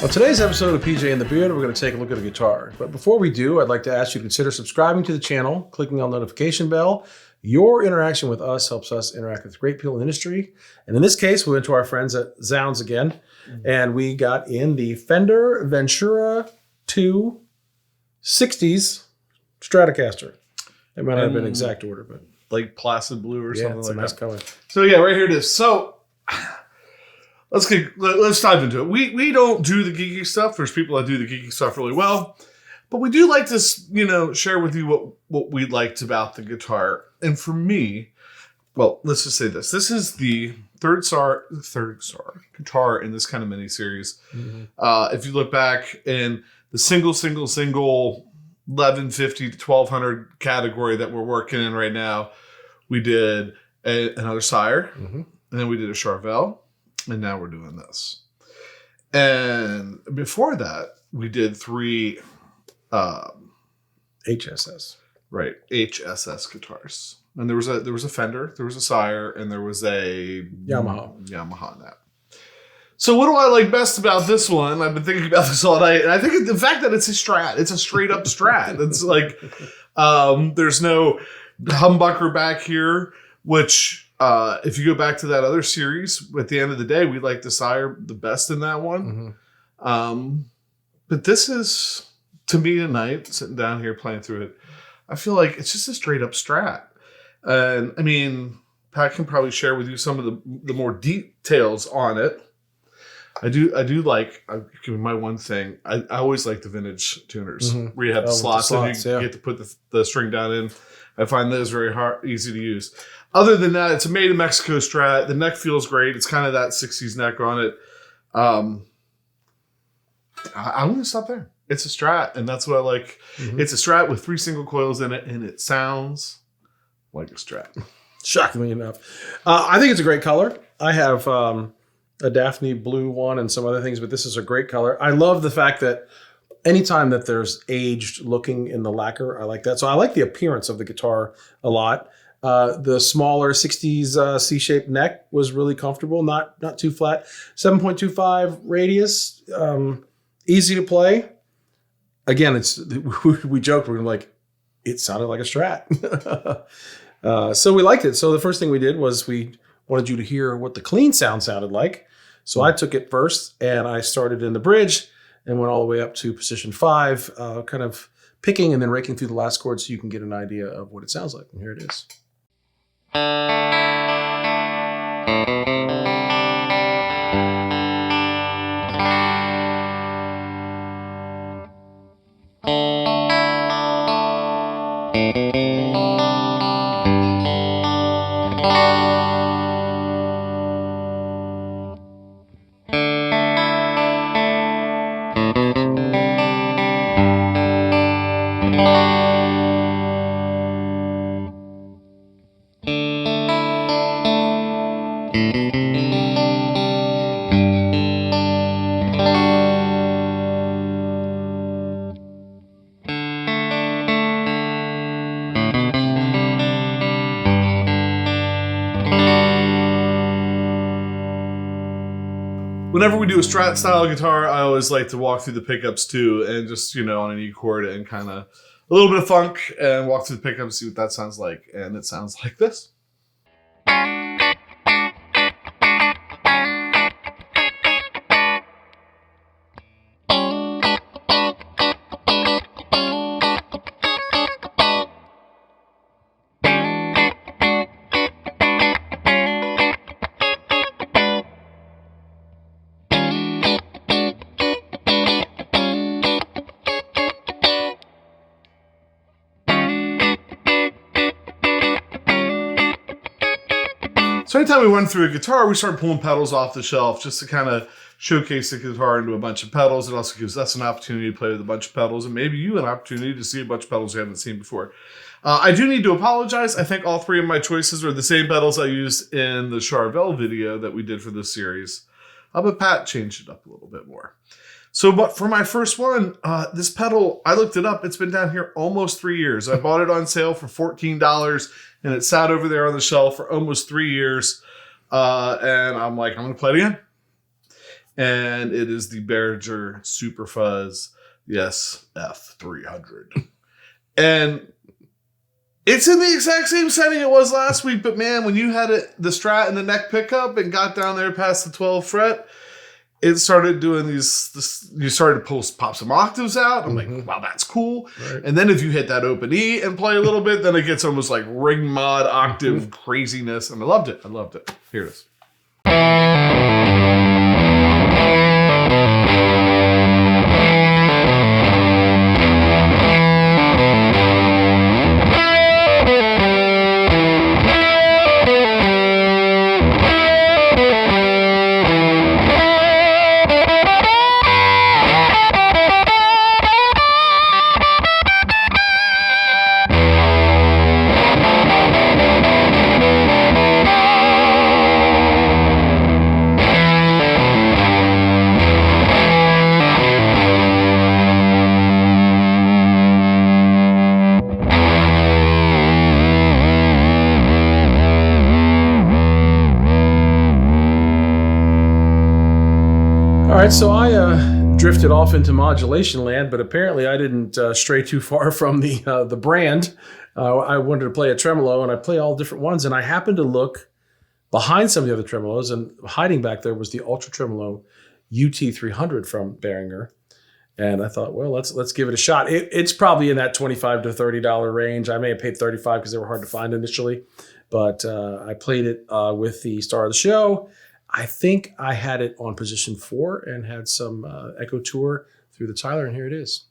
On today's episode of PJ and the Beard, we're going to take a look at a guitar. But before we do, I'd like to ask you to consider subscribing to the channel, clicking on the notification bell. Your interaction with us helps us interact with great people in the industry. And in this case, we went to our friends at Zounds again, and we got in the Fender Vintera II 60s Stratocaster. It might not have been exact order, but like placid blue or something like nice that. color. So yeah, right here it is. So let's dive into it. We don't do the geeky stuff. There's people that do the geeky stuff really well, but we do like to share with you what we liked about the guitar. And for me, well, let's just say this. This is the third star guitar in this kind of mini series. Mm-hmm. If you look back in the single 1150 to 1200 category that we're working in right now, we did another Sire, and then we did a Charvel, and now we're doing this. And before that, we did three HSS. Right, HSS guitars. And there was a Fender, there was a Sire, and there was a Yamaha in that. So what do I like best about this one? I've been thinking about this all night, and I think the fact that it's a Strat. It's a straight up Strat. It's like there's no humbucker back here, which if you go back to that other series, at the end of the day, we like the Sire the best in that one. But this is, to me tonight, sitting down here playing through it, I feel like it's just a straight up Strat. And I mean, Pat can probably share with you some of the more details on it. I do like, my one thing, I always like the vintage tuners where you have the slots and you get to put the string down in. I find those very easy to use. Other than that, it's a made in Mexico Strat. The neck feels great. It's kind of that 60s neck on it. I'm going to stop there. It's a Strat, and that's what I like. It's a Strat with 3 single coils in it, and it sounds like a Strat. Shockingly enough. I think it's a great color. I have a Daphne blue one and some other things, but this is a great color. I love the fact that anytime that there's aged looking in the lacquer, I like that. So I like the appearance of the guitar a lot. The smaller 60s C-shaped neck was really comfortable, not too flat. 7.25 radius, easy to play. Again, we joked, we're like, it sounded like a Strat. So we liked it. So the first thing we did was we wanted you to hear what the clean sound sounded like. So I took it first and I started in the bridge and went all the way up to position 5, kind of picking and then raking through the last chord so you can get an idea of what it sounds like. And here it is. Whenever we do a Strat style guitar, I always like to walk through the pickups too, and just, on an E chord and kind of a little bit of funk and walk through the pickups, see what that sounds like. And it sounds like this. So anytime we went through a guitar, we started pulling pedals off the shelf just to kind of showcase the guitar into a bunch of pedals. It also gives us an opportunity to play with a bunch of pedals, and maybe you an opportunity to see a bunch of pedals you haven't seen before. I do need to apologize. I think all 3 of my choices are the same pedals I used in the Charvel video that we did for this series. But Pat changed it up a little bit more. So, but for my first one, this pedal, I looked it up. It's been down here almost 3 years. I bought it on sale for $14, and it sat over there on the shelf for almost 3 years. And I'm like, I'm going to play it again. and it is the Behringer Super Fuzz, the SF300. And it's in the exact same setting it was last week, but man, when you had the Strat and the neck pickup and got down there past the 12th fret, it started doing you started to pop some octaves out. I'm like, wow, that's cool. Right. And then if you hit that open E and play a little bit, then it gets almost like ring mod octave craziness. And I loved it. Here it is. All right, so I drifted off into modulation land, but apparently I didn't stray too far from the brand. I wanted to play a tremolo, and I play all different ones, and I happened to look behind some of the other tremolos, and hiding back there was the Ultra Tremolo UT300 from Behringer. And I thought, well, let's give it a shot. It's probably in that $25 to $30 range. I may have paid $35 because they were hard to find initially, but I played it with the star of the show. I think I had it on position 4 and had some echo tour through the Tyler, and here it is.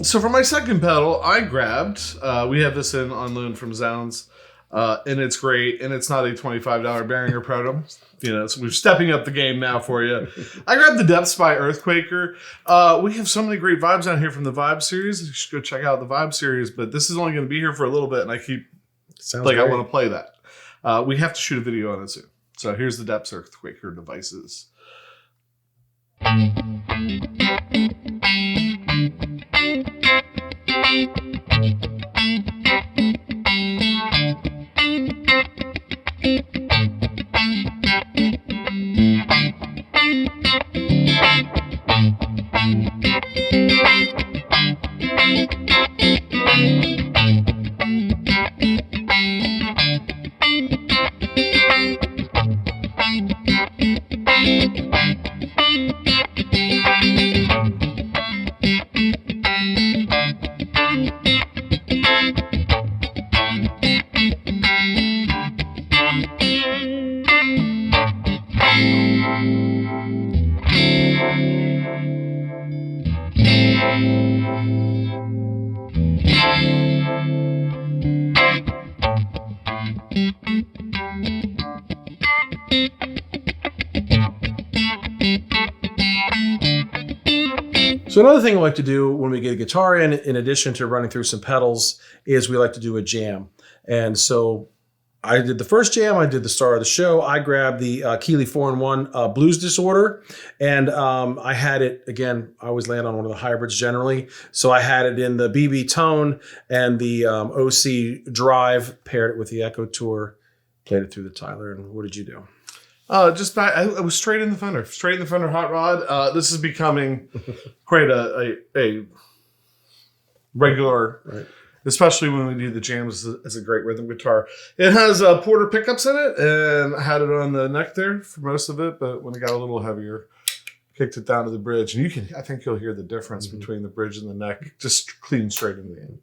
So for my second pedal, I grabbed, we have this on loan from Zounds, and it's great, and it's not a $25 Behringer Proto. So we're stepping up the game now for you. I grabbed the Depths by Earthquaker. We have so many great vibes out here from the Vibe series. You should go check out the Vibe series, but this is only going to be here for a little bit, and I keep, great. I want to play that. We have to shoot a video on it soon. So here's the Depths Earthquaker devices. So another thing I like to do when we get a guitar in addition to running through some pedals, is we like to do a jam. And so I did the first jam, I did the star of the show. I grabbed the Keeley 4-in-1 Blues Disorder, and I had it, again, I always land on one of the hybrids generally. So I had it in the BB tone and the OC drive, paired it with the Echo Tour, played it through the Tyler. And what did you do? I was straight in the Fender hot rod. This is becoming quite a regular, right. Especially when we do the jams as a great rhythm guitar. It has Porter pickups in it, and I had it on the neck there for most of it, but when it got a little heavier, kicked it down to the bridge. And I think you'll hear the difference between the bridge and the neck, just clean straight into the end.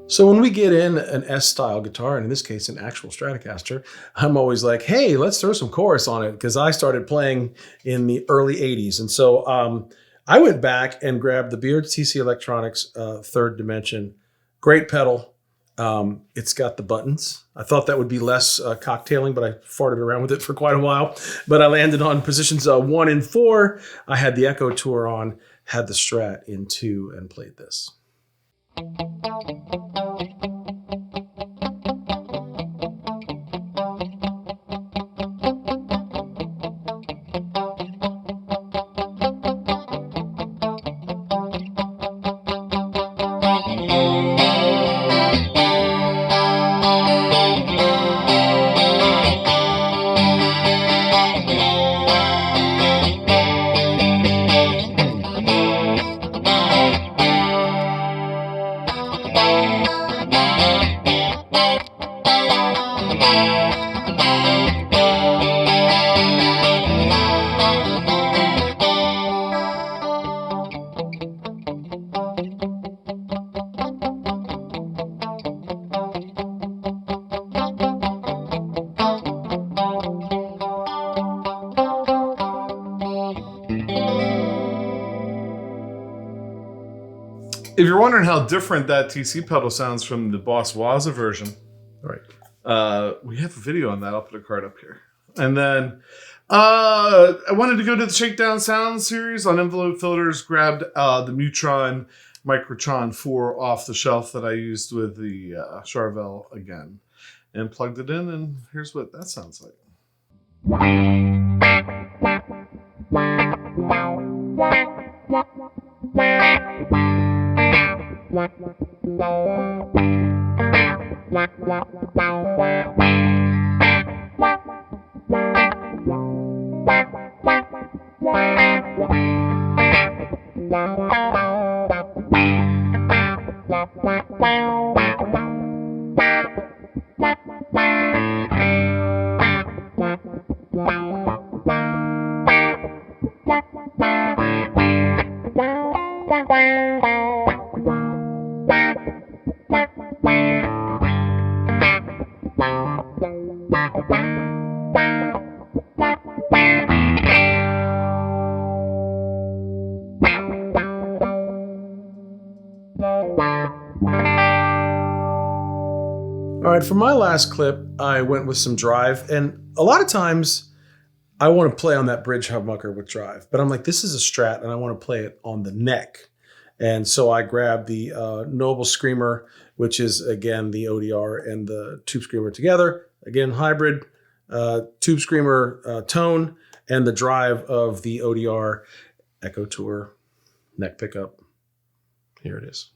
So when we get in an S-style guitar, and in this case, an actual Stratocaster, I'm always like, hey, let's throw some chorus on it, because I started playing in the early 80s. And so I went back and grabbed the BRTC Electronics Third Dimension. Great pedal. It's got the buttons. I thought that would be less cocktailing, but I farted around with it for quite a while. But I landed on positions 1 and 4. I had the Echo Tour on, had the Strat in 2, and played this. If you're wondering how different that TC pedal sounds from the Boss Waza version, Right. We have a video on that. I'll put a card up here. And then I wanted to go to the Shakedown Sound series on envelope filters, grabbed the Mutron Microtron IV off the shelf that I used with the Charvel again, and plugged it in, and here's what that sounds like. All right, for my last clip, I went with some drive, and a lot of times I want to play on that bridge humbucker with drive, but I'm like, this is a Strat, and I want to play it on the neck. And so I grabbed the Noble Screamer, which is, again, the ODR and the Tube Screamer together. Again, hybrid Tube Screamer tone and the drive of the ODR Echo Tour neck pickup. Here it is.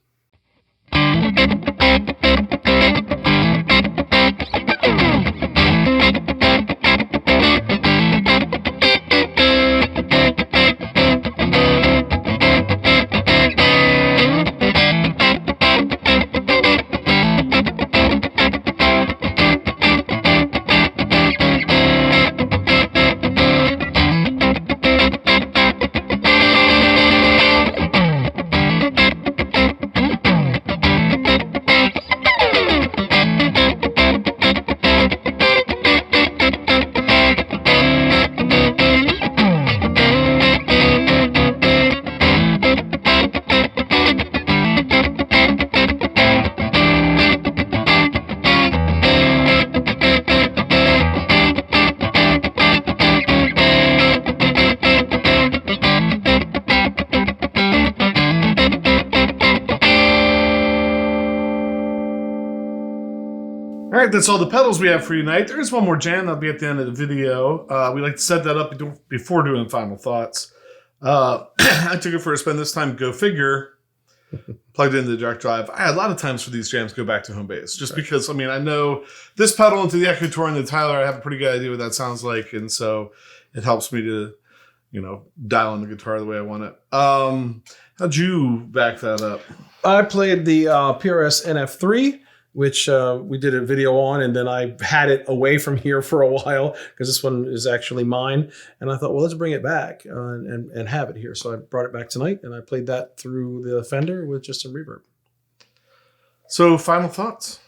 All right, that's all the pedals we have for you tonight. There is one more jam that'll be at the end of the video. We like to set that up before doing final thoughts. I took it for a spin this time. Go figure. Plugged into the direct drive. I had a lot of times for these jams go back to home base, just because, I mean, I know this pedal into the Echo Tour and the Tyler, I have a pretty good idea what that sounds like, and so it helps me to, you know, dial in the guitar the way I want it. How'd you back that up? I played the PRS NF3, which we did a video on, and then I had it away from here for a while because this one is actually mine. And I thought, well, let's bring it back and have it here. So I brought it back tonight, and I played that through the Fender with just some reverb. So, final thoughts?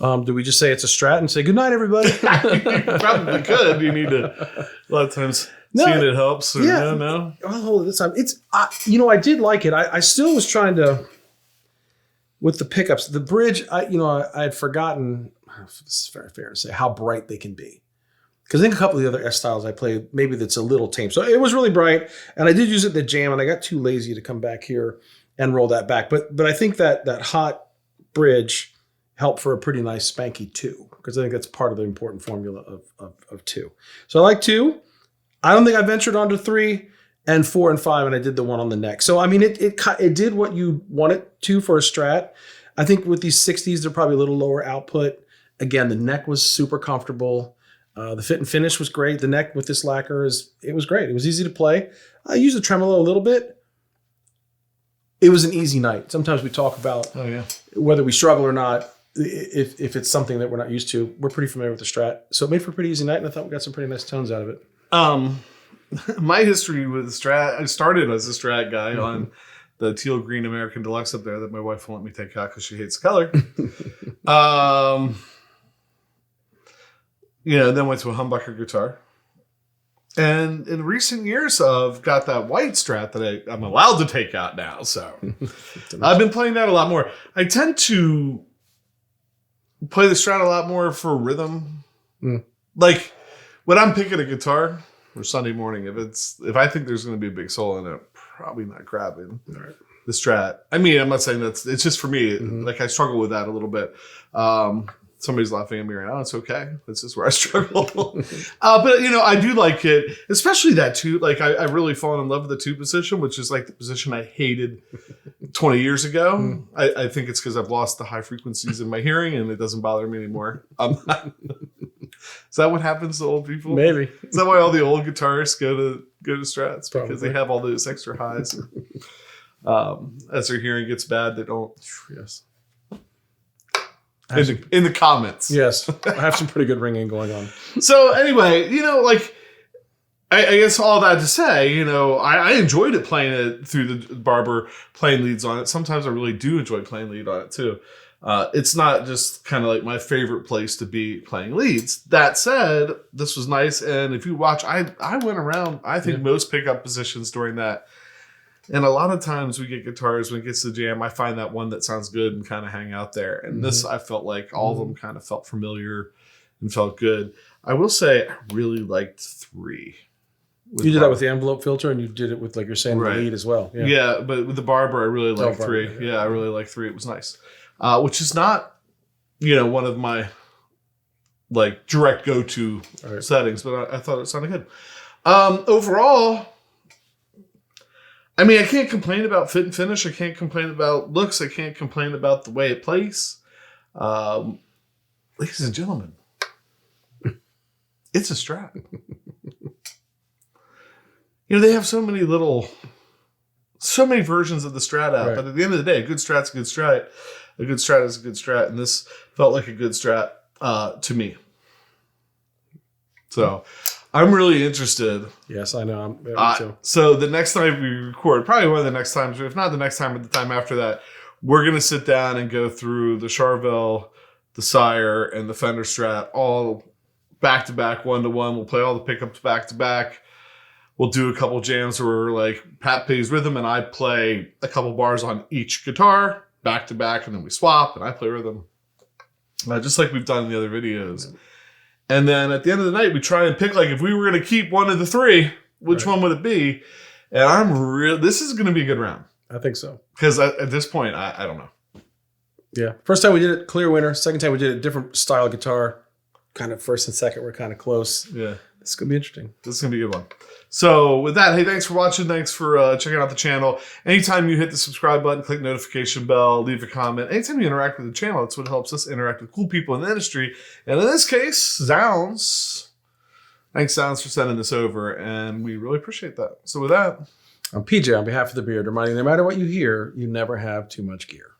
Do we just say it's a Strat and say, good night, everybody? You probably could. You need to, a lot of times, seeing it helps. Or, yeah. No. Oh, this time. It's, you know, I did like it. I still was trying to... With the pickups, the bridge, I had forgotten, this is fair to say, how bright they can be. Because I think a couple of the other S styles I played, maybe that's a little tame. So it was really bright, and I did use it in the jam, and I got too lazy to come back here and roll that back. But I think that hot bridge helped for a pretty nice spanky 2, because I think that's part of the important formula of 2. So I like 2. I don't think I ventured onto 3. And 4 and 5, and I did the one on the neck. So, I mean, it did what you want it to for a Strat. I think with these 60s, they're probably a little lower output. Again, the neck was super comfortable. The fit and finish was great. The neck with this lacquer, it was great. It was easy to play. I used the tremolo a little bit. It was an easy night. Sometimes we talk about whether we struggle or not. If it's something that we're not used to, we're pretty familiar with the Strat. So it made for a pretty easy night, and I thought we got some pretty nice tones out of it. My history with the Strat, I started as a Strat guy on the teal green American Deluxe up there that my wife won't let me take out because she hates the color. Then went to a humbucker guitar. And in recent years, I've got that white Strat that I'm allowed to take out now. So I've been playing that a lot more. I tend to play the Strat a lot more for rhythm. Like when I'm picking a guitar... For Sunday morning, if I think there's going to be a big solo in it, I'm probably not grabbing the Strat. I mean, I'm not saying it's just for me. Like I struggle with that a little bit. Somebody's laughing at me right now. It's okay. That's just where I struggle. But I do like it, especially that too. Like I really fallen in love with the 2 position, which is like the position I hated 20 years ago. I think it's because I've lost the high frequencies in my hearing and it doesn't bother me anymore. Is that what happens to old people? Maybe. Is that why all the old guitarists go to Strats? Probably. Because they have all those extra highs. As their hearing gets bad, they don't. Yes. In the comments. Yes. I have some pretty good ringing going on. So anyway, I guess all that to say, I enjoyed it playing it through the barber, playing leads on it. Sometimes I really do enjoy playing lead on it too. It's not just kind of like my favorite place to be playing leads. That said, this was nice. And if you watch, I went around, I think most pickup positions during that. And a lot of times we get guitars, when it gets to the jam, I find that one that sounds good and kind of hang out there. And this, I felt like all of them kind of felt familiar and felt good. I will say I really liked 3. You did that with the envelope filter, and you did it with, like you're saying, the lead as well. Yeah, but with the barber, I really like 3. Yeah, I really like 3. It was nice, which is not, one of my like direct go-to settings, but I thought it sounded good. Overall, I mean, I can't complain about fit and finish. I can't complain about looks. I can't complain about the way it plays. Ladies and gentlemen, it's a Strat. They have so many versions of the Strat out, but at the end of the day, a good Strat's a good Strat. A good Strat is a good Strat, and this felt like a good Strat to me. So I'm really interested. Yes, I know. Me too. So the next time we record, probably one of the next times, if not the next time, but the time after that, we're going to sit down and go through the Charvel, the Sire, and the Fender Strat all back-to-back, one-to-one. We'll play all the pickups back-to-back. We'll do a couple jams where like Pat plays rhythm and I play a couple bars on each guitar back-to-back, and then we swap and I play rhythm. Just like we've done in the other videos. And then at the end of the night, we try and pick, like, if we were going to keep one of the 3, which one would it be? And this is going to be a good round. I think so. Because at this point, I don't know. Yeah. First time we did it, clear winner. Second time we did it, different style guitar. Kind of first and second were kind of close. Yeah. This is going to be interesting. This is going to be a good one. So with that, hey, thanks for watching. Thanks for checking out the channel. Anytime you hit the subscribe button, click notification bell, leave a comment. Anytime you interact with the channel, that's what helps us interact with cool people in the industry. And in this case, Zounds. Thanks, Zounds, for sending this over. And we really appreciate that. So with that, I'm PJ on behalf of the Beard, reminding you, no matter what you hear, you never have too much gear.